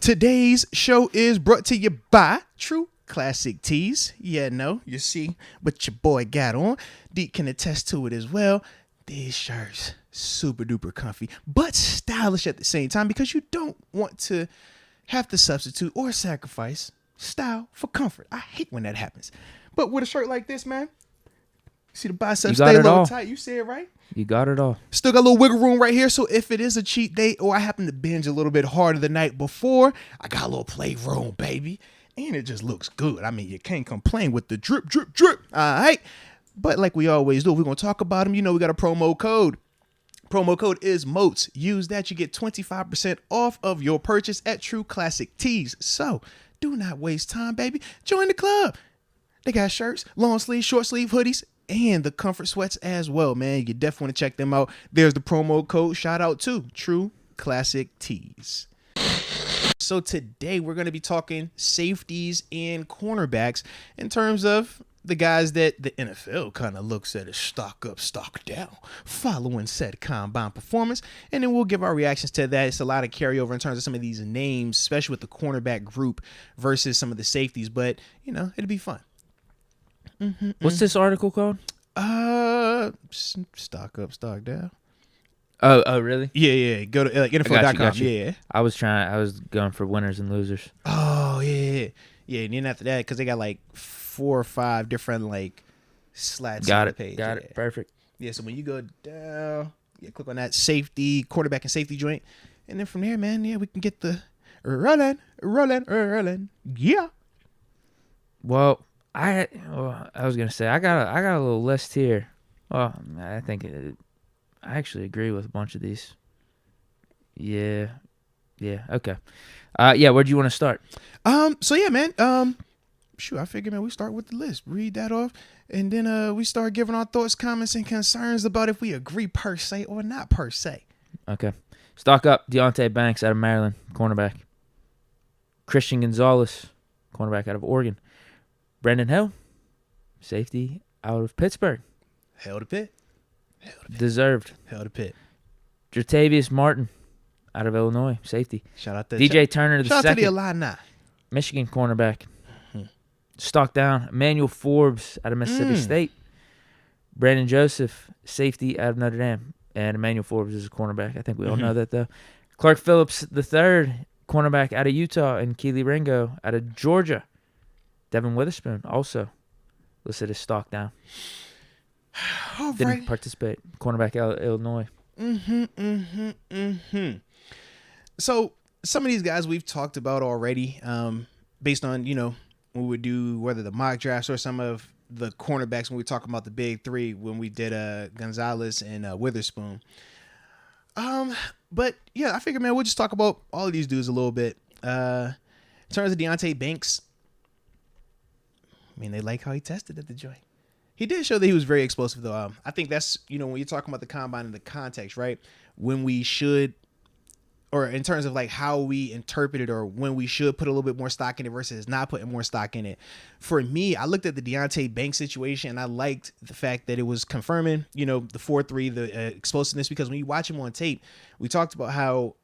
Today's show is brought to you by True Classic Tees. Yeah, no, you see what your boy got on. Deke can attest to it as well. These shirts, super duper comfy, but stylish at the same time because you don't want to have to substitute or sacrifice style for comfort. I hate when that happens. But with a shirt like this, man, see the biceps stay a little tight. You see it right? You got it all. Still got a little wiggle room right here. So if it is a cheat day or I happen to binge a little bit harder the night before, I got a little play room, baby. And it just looks good. I mean, you can't complain with the drip, drip, drip. All right. But like we always do, we're going to talk about them. You know, we got a promo code. Promo code is MOATS. Use that. You get 25% off of your purchase at True Classic Tees. So do not waste time, baby. Join the club. They got shirts, long sleeve, short sleeve hoodies, and the comfort sweats as well, man. You definitely want to check them out. There's the promo code. Shout out to True Classic Tees. So today we're going to be talking safeties and cornerbacks in terms of the guys that the NFL kind of looks at as stock up, stock down following said combine performance. And then we'll give our reactions to that. It's a lot of carryover in terms of some of these names, especially with the cornerback group versus some of the safeties. But, you know, it'll be fun. What's this article called? Stock up, stock down. Oh, really? Yeah. Go to info.com. Yeah. I was going for winners and losers. Oh, yeah. And then after that, because they got like 4 or 5 different like slats on the page. Got it. Perfect. Yeah, so when you go down, click on that safety, quarterback and safety joint. And then from there, man, we can get the rolling. Yeah. Well, I was gonna say I got a little list here. Well, I think I actually agree with a bunch of these. Yeah. Okay. Where do you want to start? So yeah, man. I figured, man, we start with the list. Read that off, and then we start giving our thoughts, comments, and concerns about if we agree per se or not per se. Okay. Stock up. Deontay Banks out of Maryland, cornerback. Christian Gonzalez, cornerback out of Oregon. Brandon Hill, safety out of Pittsburgh. Hell to Pitt. Deserved. Hell to Pitt. Jertavius Martin out of Illinois, safety. Shout out to DJ Turner the second. Shout out to the Illini. Michigan cornerback. Stock down. Emmanuel Forbes out of Mississippi State. Brandon Joseph, safety out of Notre Dame. And Emmanuel Forbes is a cornerback. I think we all know that, though. Clark Phillips III, cornerback out of Utah. And Keely Ringo out of Georgia. Devin Witherspoon also listed as stock down. All Didn't right. participate. Cornerback out of Illinois. So some of these guys we've talked about already, based on, when we would do whether the mock drafts or some of the cornerbacks when we were talking about the big three when we did Gonzalez and Witherspoon. But yeah, I figured, man, we'll just talk about all of these dudes a little bit. In terms of Deontay Banks, I mean, they like how he tested at the joint. He did show that he was very explosive, though. I think that's, when you're talking about the combine in the context, right? When we should, or in terms of like how we interpret it, or when we should put a little bit more stock in it versus not putting more stock in it. For me, I looked at the Deontay Banks situation and I liked the fact that it was confirming, the 4.3, the explosiveness, because when you watch him on tape, we talked about how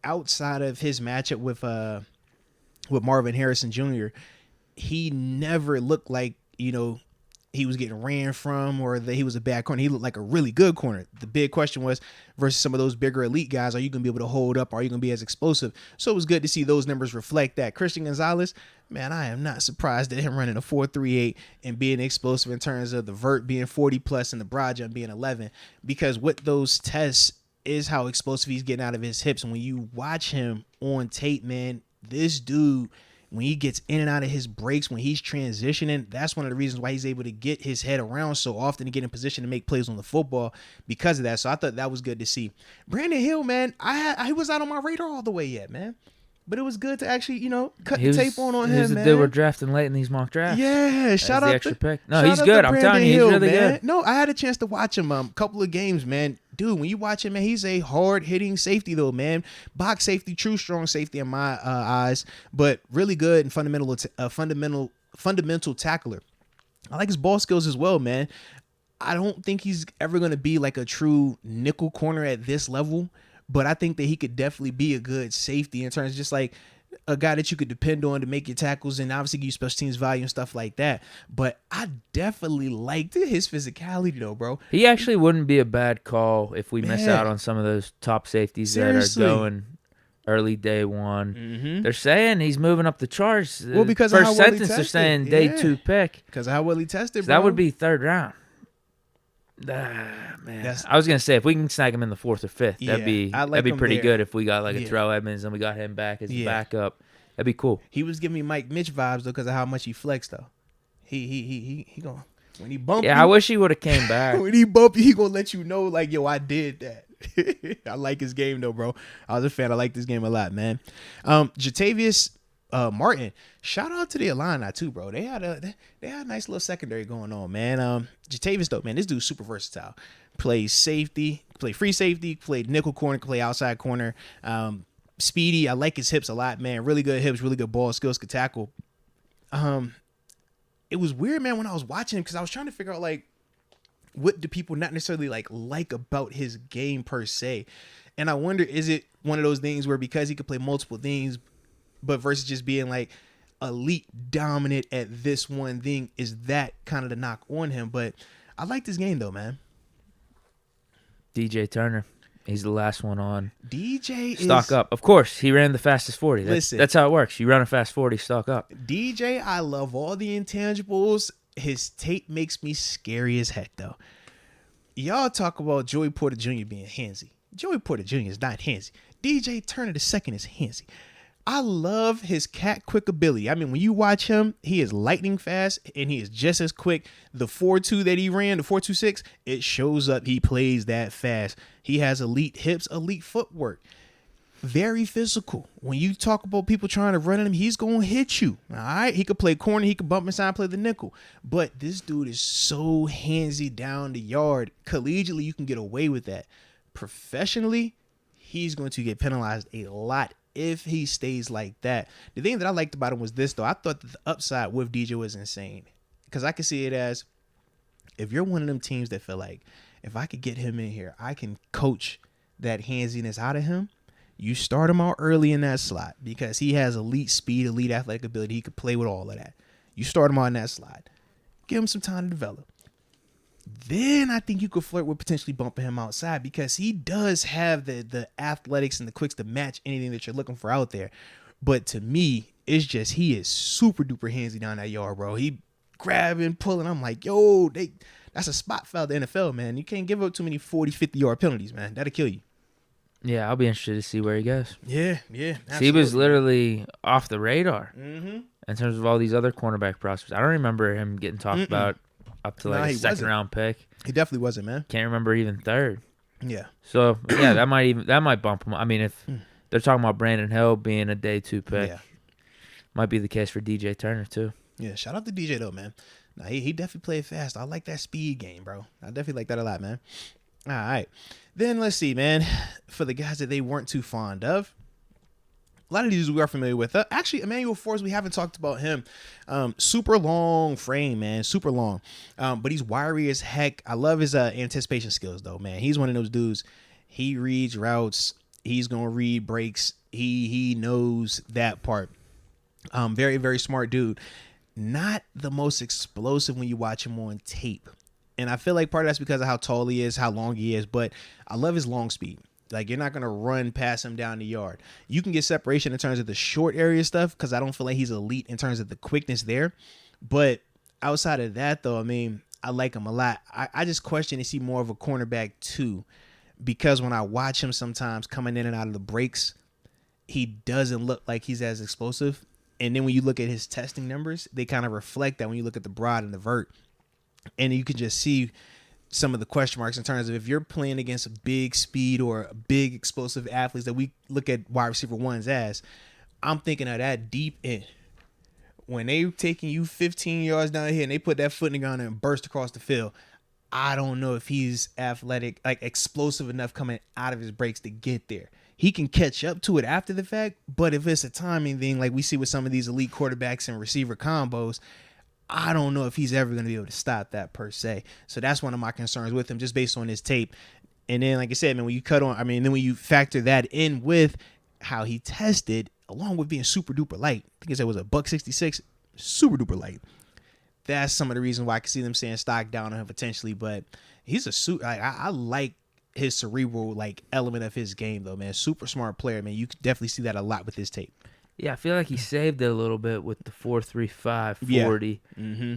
outside of his matchup with Marvin Harrison Jr., he never looked like, he was getting ran from or that he was a bad corner. He looked like a really good corner. The big question was versus some of those bigger elite guys, are you going to be able to hold up? Are you going to be as explosive? So it was good to see those numbers reflect that. Christian Gonzalez, man, I am not surprised at him running a 4.38 and being explosive in terms of the vert being 40 plus and the broad jump being 11, because with those tests is how explosive he's getting out of his hips. And when you watch him on tape, man, this dude, when he gets in and out of his breaks, when he's transitioning, that's one of the reasons why he's able to get his head around so often to get in position to make plays on the football because of that. So I thought that was good to see. Brandon Hill, man, he was not on my radar all the way yet, man. But it was good to actually, cut the tape on him, man. They were drafting late in these mock drafts. Yeah, shout out the extra to pick. No, he's good. I'm telling you, he's really good. No, I had a chance to watch him a couple of games, man. Dude, when you watch him, man, he's a hard-hitting safety, though, man. Box safety, true strong safety in my eyes, but really good and fundamental tackler. I like his ball skills as well, man. I don't think he's ever going to be like a true nickel corner at this level, but I think that he could definitely be a good safety in terms of just like a guy that you could depend on to make your tackles and obviously give you special teams value and stuff like that. But I definitely liked his physicality though, bro. He actually wouldn't be a bad call if we miss Man. out on some of those top safeties Seriously. that are going early day one. Mm-hmm. They're saying he's moving up the charts. Well, because of first how well he sentence they're tested. saying day Yeah. 2 pick. Because of how well he tested, So bro. that would be 3rd round. Man, I was gonna say if we can snag him in the 4th or 5th, Yeah, that'd be I like that'd be him pretty there. good if we got like a Yeah. Terrell Edmonds and we got him back as a Yeah. backup. That'd be cool. He was giving me Mike Mitch vibes though because of how much he flexed though. He gonna when he bump Yeah, you, I wish he would have came back. when he bump you, he gonna let you know like, yo, I did that. I like his game though, bro. I was a fan. I like this game a lot, man. Jatavius Martin, shout out to the Illini too, bro. They had a nice little secondary going on, man. Jatavius though, man, this dude's super versatile. Plays safety, play free safety, played nickel corner, play outside corner. Speedy, I like his hips a lot, man. Really good hips, really good ball skills, could tackle. It was weird, man, when I was watching him because I was trying to figure out like what do people not necessarily like about his game per se. And I wonder, is it one of those things where because he could play multiple things, but versus just being like elite dominant at this one thing, is that kind of the knock on him? But I like this game though, man. DJ Turner. He's the last one on. DJ Stock up. Of course, he ran the fastest 40. Listen. That's how it works. You run a fast 40, stock up. DJ, I love all the intangibles. His tape makes me scary as heck, though. Y'all talk about Joey Porter Jr. being handsy. Joey Porter Jr. is not handsy. DJ Turner II is handsy. I love his cat quick ability. I mean, when you watch him, he is lightning fast and he is just as quick. The 4.2 that he ran, the 4.26, it shows up. He plays that fast. He has elite hips, elite footwork. Very physical. When you talk about people trying to run at him, he's going to hit you. All right. He could play corner. He could bump inside, play the nickel. But this dude is so handsy down the yard. Collegiately, you can get away with that. Professionally, he's going to get penalized a lot if he stays like that. The thing that I liked about him was this, though. I thought that the upside with DJ was insane. Because I could see it as, if you're one of them teams that feel like, if I could get him in here, I can coach that handsiness out of him. You start him out early in that slot because he has elite speed, elite athletic ability. He could play with all of that. You start him out in that slot. Give him some time to develop. Then I think you could flirt with potentially bumping him outside because he does have the athletics and the quicks to match anything that you're looking for out there. But to me, it's just he is super duper handsy down that yard, bro. He grabbing, pulling. I'm like, yo, that's a spot foul at the NFL, man. You can't give up too many 40, 50-yard penalties, man. That'll kill you. Yeah, I'll be interested to see where he goes. Yeah. He was literally off the radar Mm-hmm. in terms of all these other cornerback prospects. I don't remember him getting talked about up to like a he second wasn't. round pick. He definitely wasn't, man. Can't remember even 3rd. Yeah. So yeah, that might bump him. I mean, if they're talking about Brandon Hill being a day 2 pick, Yeah. might be the case for DJ Turner too. Yeah, shout out to DJ though, man. Nah, he definitely played fast. I like that speed game, bro. I definitely like that a lot, man. All right. Then let's see, man. For the guys that they weren't too fond of, a lot of these we are familiar with. Actually, Emmanuel Forbes, we haven't talked about him. Super long frame, man. Super long. But he's wiry as heck. I love his anticipation skills, though, man. He's one of those dudes. He reads routes. He's going to read breaks. He knows that part. Very, very smart dude. Not the most explosive when you watch him on tape. And I feel like part of that's because of how tall he is, how long he is. But I love his long speed. Like, you're not going to run past him down the yard. You can get separation in terms of the short area stuff because I don't feel like he's elite in terms of the quickness there. But outside of that, though, I mean, I like him a lot. I just question, is he more of a cornerback too? Because when I watch him sometimes coming in and out of the breaks, he doesn't look like he's as explosive. And then when you look at his testing numbers, they kind of reflect that when you look at the broad and the vert. And you can just see some of the question marks in terms of if you're playing against a big speed or big explosive athletes that we look at wide receiver ones as, I'm thinking of that deep end. When they taking you 15 yards down here and they put that foot in the ground and burst across the field, I don't know if he's athletic, like explosive enough coming out of his breaks to get there. He can catch up to it after the fact, but if it's a timing thing like we see with some of these elite quarterbacks and receiver combos, I don't know if he's ever going to be able to stop that per se. So that's one of my concerns with him just based on his tape. And then, like I said, man, when you then when you factor that in with how he tested, along with being super duper light, I think it was a $166, super duper light. That's some of the reasons why I can see them saying stock down on him potentially. But he's a super. I like his cerebral like element of his game though, man. Super smart player, man. You can definitely see that a lot with his tape. Yeah, I feel like he saved it a little bit with the 4.35 Yeah. 40. Mm-hmm.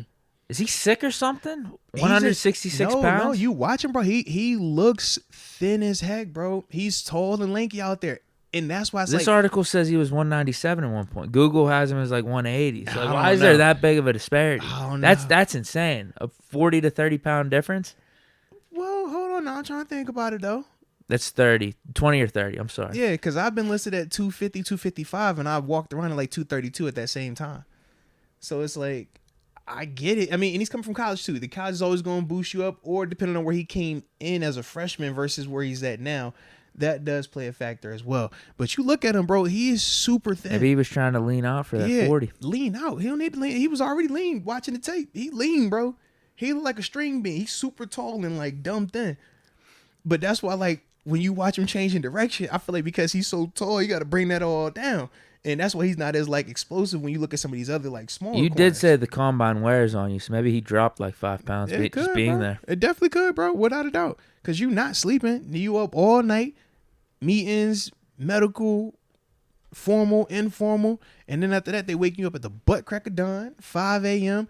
Is he sick or something? 166 pounds? No, you watch him, bro. He looks thin as heck, bro. He's tall and lanky out there. And that's why it's this article says he was 197 at one point. Google has him as like 180. So like, why is there that big of a disparity? That's insane. A 40 to 30 pound difference? Well, hold on now. I'm trying to think about it, though. That's 30. 20 or 30. I'm sorry. Yeah, because I've been listed at 250, 255, and I've walked around at like 232 at that same time. So it's like, I get it. I mean, and he's coming from college, too. The college is always going to boost you up, or depending on where he came in as a freshman versus where he's at now, that does play a factor as well. But you look at him, bro, he is super thin. Maybe he was trying to lean out for that 40. Lean out. He don't need to lean. He was already lean watching the tape. He lean, bro. He look like a string bean. He's super tall and like dumb thin. But that's why, like, when you watch him changing direction, I feel like because he's so tall, you got to bring that all down. And that's why he's not as, like, explosive when you look at some of these other, like, smaller You corners. did say the combine wears on you, so maybe he dropped like 5 pounds just being there. It definitely could, bro, without a doubt. Because you not sleeping. You up all night, meetings, medical, formal, informal. And then after that, they wake you up at the butt crack of dawn, 5 a.m.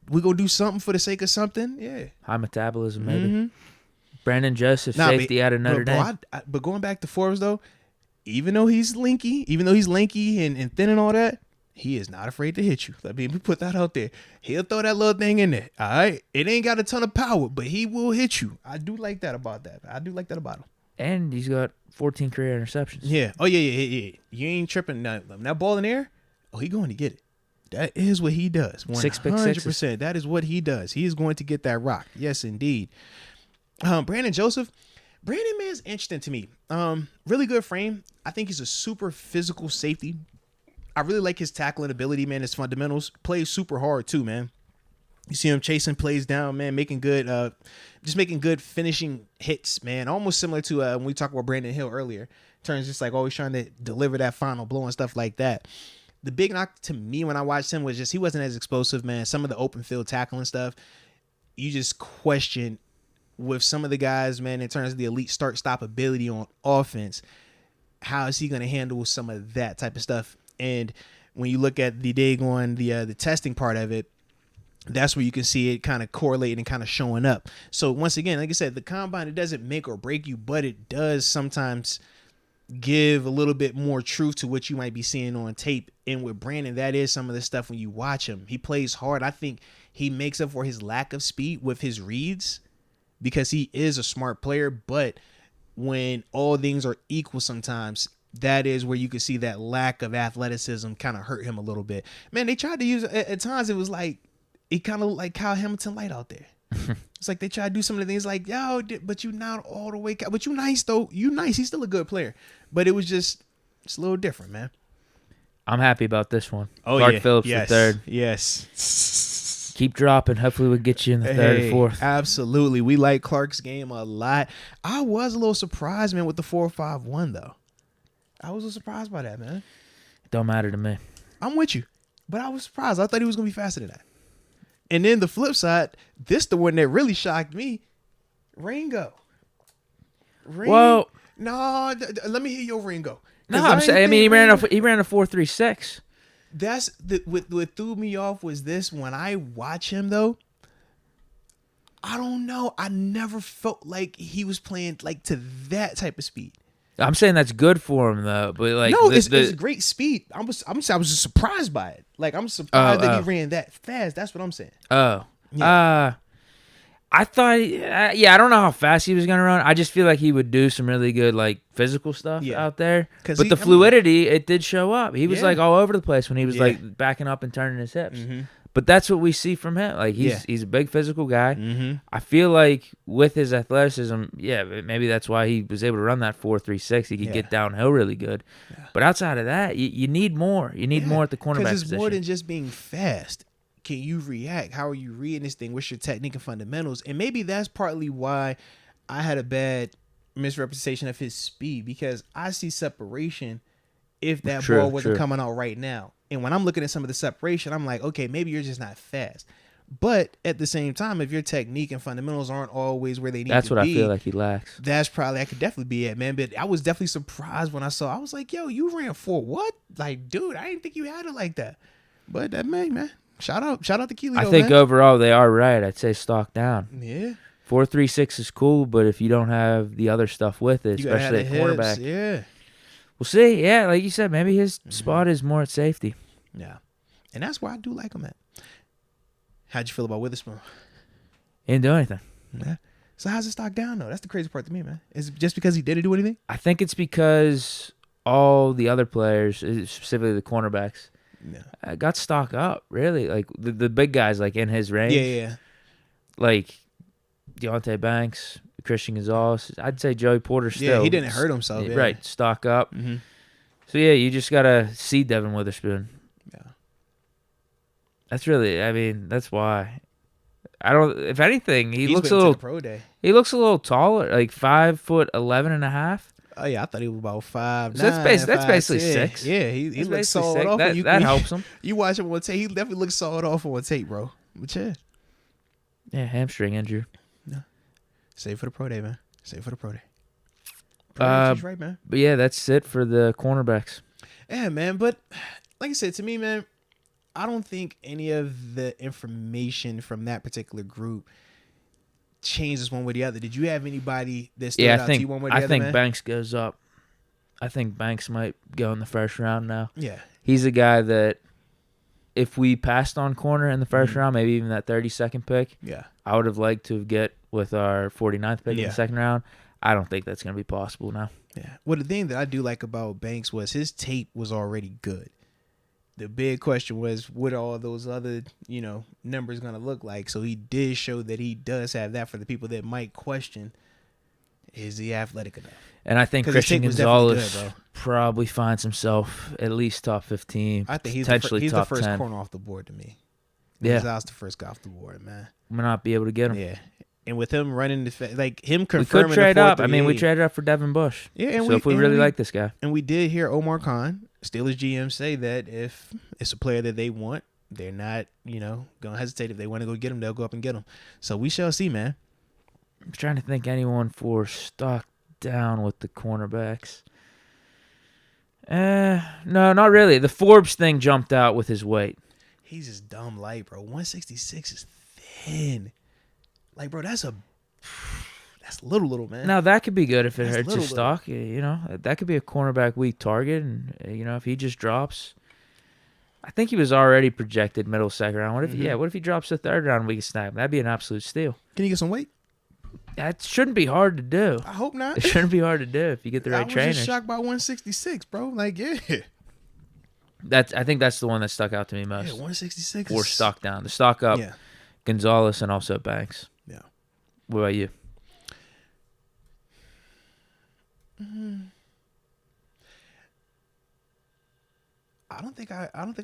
We going to do something for the sake of something. Yeah. High metabolism, maybe. Mm-hmm. Brandon Joseph, safety out of Notre Dame. But going back to Forbes, though, even though he's lanky and thin and all that, he is not afraid to hit you. Let me put that out there. He'll throw that little thing in there. All right. It ain't got a ton of power, but he will hit you. I do like that about him. And he's got 14 career interceptions. Yeah. Oh, yeah. You ain't tripping. That ball in the air, he going to get it. That is what he does. 6 pick sixes. 100%. That is what he does. He is going to get that rock. Yes, indeed. Brandon Joseph. Brandon, man, is interesting to me. Really good frame. I think he's a super physical safety. I really like his tackling ability, man. His fundamentals. Plays super hard, too, man. You see him chasing plays down, man, making good finishing hits, man. Almost similar to when we talked about Brandon Hill earlier. In terms just like always trying to deliver that final blow and stuff like that. The big knock to me when I watched him was just he wasn't as explosive, man. Some of the open field tackling stuff, you just question with some of the guys, man, in terms of the elite start-stop ability on offense, how is he going to handle some of that type of stuff? And when you look at the the testing part of it, that's where you can see it kind of correlating and kind of showing up. So once again, like I said, the combine, it doesn't make or break you, but it does sometimes give a little bit more truth to what you might be seeing on tape. And with Brandon, that is some of the stuff when you watch him. He plays hard. I think he makes up for his lack of speed with his reads because he is a smart player. But when all things are equal sometimes, that is where you can see that lack of athleticism kind of hurt him a little bit. Man, they tried to use, at times it was like, it kind of like Kyle Hamilton light out there. It's like they try to do some of the things like, yo, but you not all the way. But you nice, though. You nice. He's still a good player. But it was just a little different, man. I'm happy about this one. Oh, Clark Phillips for third. Yes. Keep dropping. Hopefully we'll get you in the third or fourth. Absolutely. We like Clark's game a lot. I was a little surprised, man, with the 4.51, though. I was a little surprised by that, man. Don't matter to me. I'm with you. But I was surprised. I thought he was going to be faster than that. And then the flip side, this the one that really shocked me. Ringo. Well, no, let me hear your Ringo. No, I'm saying. I mean, he ran a 4.36. That's what threw me off was this. When I watch him though, I don't know. I never felt like he was playing like to that type of speed. I'm saying that's good for him though, but like no, it's great speed. I was just surprised by it. Like I'm surprised that he ran that fast. That's what I'm saying. I thought, I don't know how fast he was gonna run. I just feel like he would do some really good like physical stuff out there. But the fluidity, it did show up. He was like all over the place when he was like backing up and turning his hips. Mm-hmm. But that's what we see from him. Like he's a big physical guy. Mm-hmm. I feel like with his athleticism, maybe that's why he was able to run that 4.36. He could get downhill really good. Yeah. But outside of that, you need more. You need more at the cornerback position. Because it's more than just being fast. Can you react? How are you reading this thing? What's your technique and fundamentals? And maybe that's partly why I had a bad misrepresentation of his speed, because I see separation if that True, ball wasn't true. coming out right now. And when I'm looking at some of the separation, I'm like, okay, maybe you're just not fast. But at the same time, if your technique and fundamentals aren't always where they need That's to what be, I feel like he lacks. that could definitely be it, man. But I was definitely surprised when I was like, yo, you ran for what? Like, dude, I didn't think you had it like that. But that man. Shout out to Keely. I think man. overall they are right. I'd say stock down. Yeah. 4.36 is cool, but if you don't have the other stuff with it, You gotta especially at have the cornerback, hips, yeah. we'll see. Yeah, like you said, maybe his spot is more at safety. Yeah. And that's where I do like him at. How'd you feel about Witherspoon? He didn't do anything. Yeah. So how's the stock down though? That's the crazy part to me, man. Is it just because he didn't do anything? I think it's because all the other players, specifically the cornerbacks, got stock up. Really, like the big guys, like in his range. Yeah. Like Deontay Banks, Christian Gonzalez. I'd say Joey Porter still. Yeah, he didn't hurt himself. Yeah. Right, stock up. Mm-hmm. So yeah, you just gotta see Devin Witherspoon. Yeah. That's really. I mean, that's why. I don't. If anything, he He's looks a been to little. the pro day. He looks a little taller, like 5'11.5". Oh yeah, I thought he was about 5'9". So that's basically 5'10". 6. Yeah, he That's looks basically solid 6. off. That helps him. You watch him on tape. He definitely looks solid off on tape, bro. But yeah, hamstring injury. save for the pro day, man. Save for the pro day. He's right, man. But yeah, that's it for the cornerbacks. Yeah, man. But like I said, to me, man, I don't think any of the information from that particular group changes one way or the other. Did you have anybody that stood out to you one way or the other, I think man? Banks goes up. I think Banks might go in the first round now. Yeah. He's a guy that if we passed on corner in the first round, maybe even that 32nd pick, Yeah. I would have liked to get with our 49th pick in Yeah. the second round. I don't think that's going to be possible now. Yeah. Well, the thing that I do like about Banks was his tape was already good. The big question was, what are all those other, numbers going to look like? So he did show that he does have that for the people that might question, is he athletic enough? And I think 'Cause his Christian tape was definitely Gonzalez good, bro. probably finds himself at least top 15, I think he's potentially the top first 10. corner off the board to me. Yeah. Gonzalez the first guy off the board, man. We might not be able to get him. Yeah. And with him running like him We confirming could trade the up. I mean, we 4.38. traded up for Devin Bush. Yeah, and so if we really like this guy. And we did hear Omar Khan, Steelers GM, say that if it's a player that they want, they're not, gonna hesitate. If they want to go get him, they'll go up and get him. So we shall see, man. I'm trying to think anyone for stock down with the cornerbacks. No, not really. The Forbes thing jumped out with his weight. He's just dumb light, bro. 166 is thin. Like, bro, that's little, man. Now, that could be good if it That's hurts his little. stock. That could be a cornerback weak target. And, if he just drops. I think he was already projected middle second round. What if he drops the third round and we can snap him? That'd be an absolute steal. Can you get some weight? That shouldn't be hard to do. I hope not. It shouldn't be hard to do if you get the right I was trainers. just shocked by 166, bro. Like, yeah. I think that's the one that stuck out to me most. Yeah, 166 Or is... stock down. The stock up, Yeah. Gonzalez and also Banks. Yeah. What about you? I don't think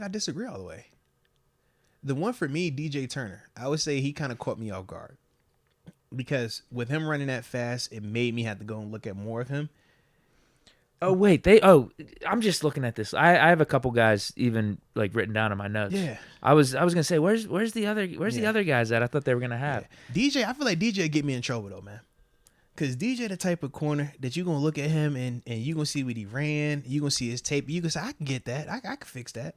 I disagree all the way. The one for me, DJ Turner, I would say he kind of caught me off guard. Because with him running that fast, it made me have to go and look at more of him. Oh wait, I'm just looking at this. I have a couple guys even like written down in my notes. Yeah. I was gonna say where's the other guys at? I thought they were gonna have. Yeah. DJ, I feel like DJ get me in trouble though, man. Cause DJ the type of corner that you gonna look at him and you gonna see what he ran, you gonna see his tape, you gonna say, I can get that, I can fix that.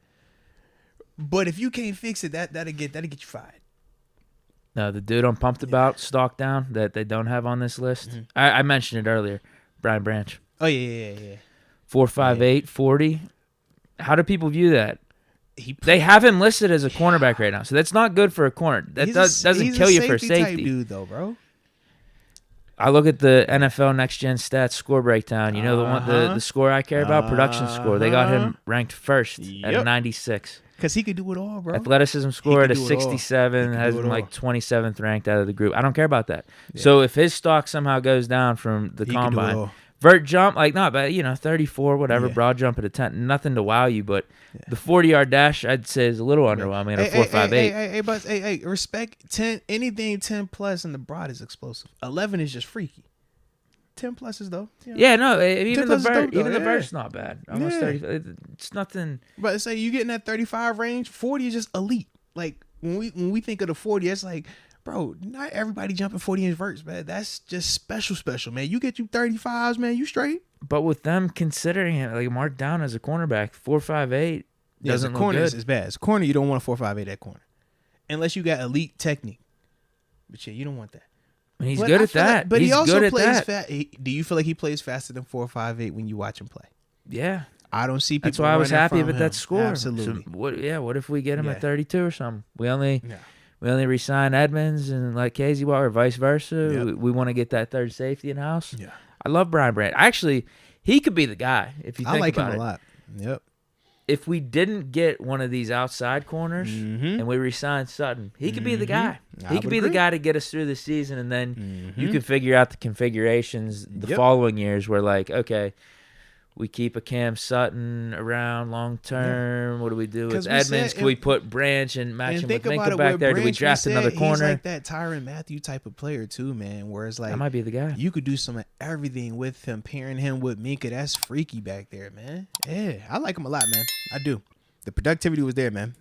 But if you can't fix it, that'll get you fired. No, the dude I'm pumped about, stock down, that they don't have on this list. Mm-hmm. I mentioned it earlier. Brian Branch. Oh yeah. 4.58, 40. How do people view that? He They have him listed as a cornerback right now, so that's not good for a corner. That doesn't kill you for type safety. dude though, bro. I look at the NFL Next Gen Stats score breakdown. You know the one, the score I care about, production score. They got him ranked first at a Yep. 96. Cause he could do it all, bro. Athleticism score at could a do it all. 67, He could has do it him like all. 27th ranked out of the group. I don't care about that. So if his stock somehow goes down from the He could do it combine, all. vert jump, like not bad, 34, whatever, Yeah. broad jump at a 10, nothing to wow you, but the 40-yard dash, I'd say, is a little underwhelming at a 4.58. Hey, Buzz, hey, respect 10, anything 10 plus in the broad is explosive. 11 is just freaky. 10 pluses though. Yeah, no, even the plus is dope, though, even the yeah. vert's not bad. Almost Yeah. 30. It's nothing. But say you get in that 35 range, 40 is just elite. Like when we think of the 40, it's like, bro, not everybody jumping 40-inch verts, man. That's just special, man. You get you 35s, man, you straight. But with them considering it, like marked down as a cornerback, 4.58 doesn't look corner good. is bad. As a corner, you don't want a 4.58 at corner, unless you got elite technique. But yeah, you don't want that. And he's But good I at feel that. Like, but he's he also good plays at that. Do you feel like he plays faster than 4.58 when you watch him play? Yeah. I don't see people. That's why I was running happy from with him. that score. Absolutely. So what if we get him Yeah. at 32 or something? We only Yeah. re-sign Edmonds and let Casey walk, or vice versa. Yep. We want to get that third safety in house. Yeah. I love Brian Branch. Actually, he could be the guy if you think I like about him it. a lot. Yep. If we didn't get one of these outside corners Mhm. and we re-signed Sutton, he could be the guy. I He could would be the agree. guy to get us through the season, and then you Mhm. can figure out the configurations the Yep. following years where, like, okay, we keep a Cam Sutton around long term. What do we do 'Cause with we Edmonds? said- Can we put Branch and match And him think with about Minka it back with there? Do we Branch, draft another He's corner? like that Tyrann Mathieu type of player too, man. Where it's like That might be the guy. you could do some of everything with him, pairing him with Minka. That's freaky back there, man. Yeah, I like him a lot, man. I do. The productivity was there, man.